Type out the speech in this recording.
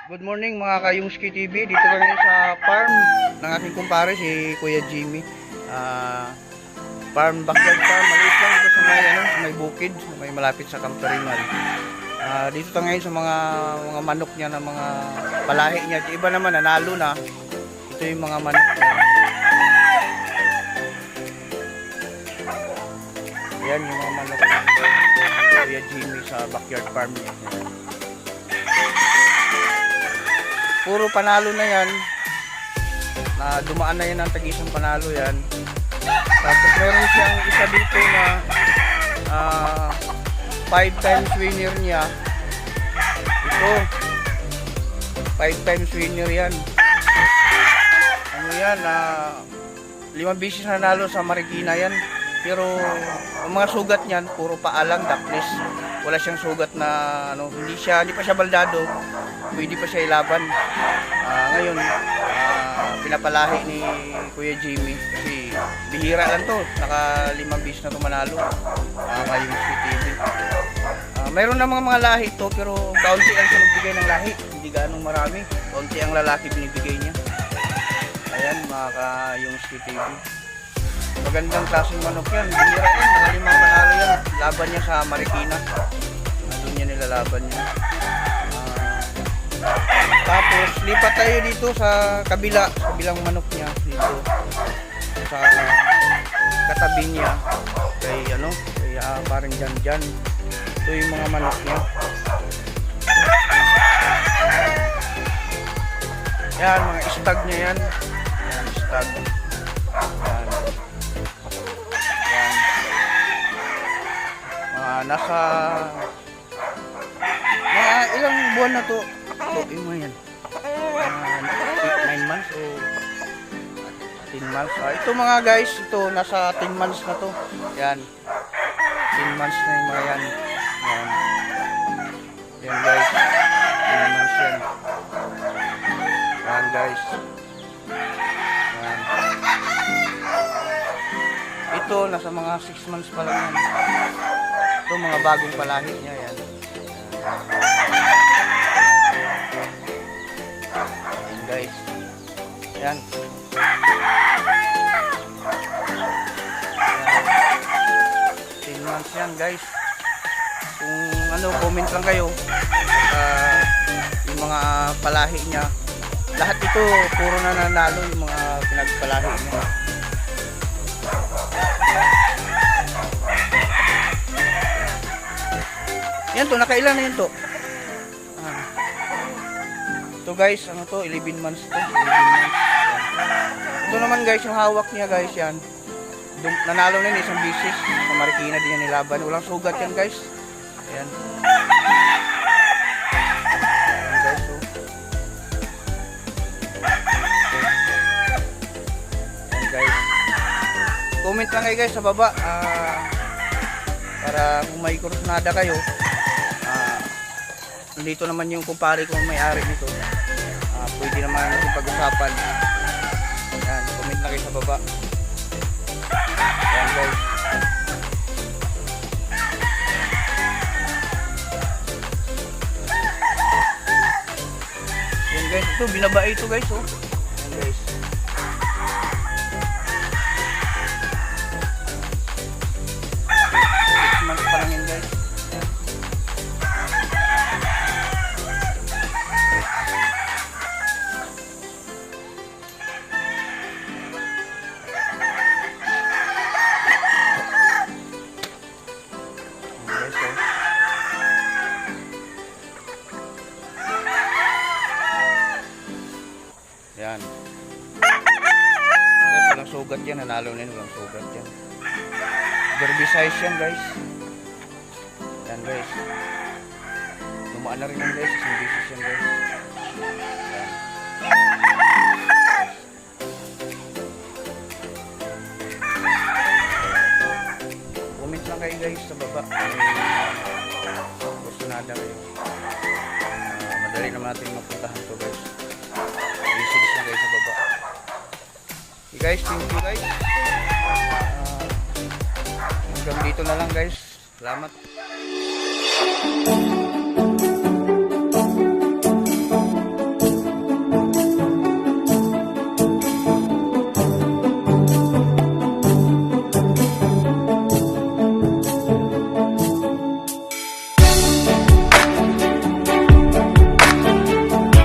Good morning mga Kayungski TV. Dito kami sa farm ng aking kumpare si Kuya Jimmy. Backyard farm, maliit lang dito sa may bukid, may malapit sa Camp Tarimal. Dito tayo ngayon sa mga manok niya, na mga palahi niya. Iba naman nanalo na. Ito yung mga manok niya. Yan yung mga manok niya. Kuya Jimmy sa backyard farm niya. Puro panalo na yan, na dumaan na yan ang tag-isang panalo yan. Tapos meron siyang isa dito na 5 times winner niya. Ito 5 times winner yan. Ano yan, 5 beses na nanalo sa Marikina yan. Pero ang mga sugat niyan puro paalang, daplis. Wala siyang sugat na hindi pa siya baldado, pwede pa siya ilaban. Ngayon pinapalahi ni Kuya Jimmy kasi bihira lang to, naka 5 beses na tumanalo ngayong TV. Mayroon na mga lahi to, pero kaunti lang siya nagbigay ng lahi, hindi ganong marami, kaunti ang lalaki binibigay niya. Ayan yung TV, magandang klaseng manok yan, bihira yan, naka 5 panalo yan. Laban niya sa Marikina, doon niya nilalaban niya. Tapos lipat tayo dito sa kabilang manok niya, dito sa katabi niya kay parang dyan. Ito yung mga manok niya. Yan, mga stag niya yan. Yan, stag. Yan. Yan. Nasa ilang buwan na to. Yung mga yan 9 months o 10 months. Ito mga guys, ito nasa 10 months na to. Yan, 10 months na yung mga yan. Yan guys, 10 months yan. Yan guys, yan. Ito nasa mga 6 months pa lang yan. Ito mga bagong palahi niya yan. Guys, yan. 10 months yan guys. Kung comment lang kayo yung mga palahi niya. Lahat ito puro na nanalo, yung mga pinagpalahi niya. Yan to, nakailan na yun to. Ito guys, 11 months to. 11 months. Ito naman guys, yung hawak niya guys, yan. Nanalo na yun isang bisis. Sa Marikina din yan nilaban. Walang sugat yan guys. Ayan. Ayan guys, so. Ayan guys. Comment lang kayo guys sa baba. Para kung may kursunada kayo. Dito naman yung kumpare kung may-ari nito. Pwede naman natin pag-usapan. Yan, comment na kayo sa baba. Yan guys. Yan guys, ito binabae ito guys, oh. Yan guys. Months pa lang yan guys. Yan. Guys, walang sugat yan. Nanalo na yun. Walang sugat yan. Derby size yan guys. Yan guys. Lumaan na rin yan guys. Isang bisis yan guys. Yan. Comment lang kayo guys sa baba. Gusto nada kayo. Madali naman natin mapuntahan to guys. Message na kayo sa baba. Okay guys, thank you guys. Hanggang dito na lang guys. Salamat.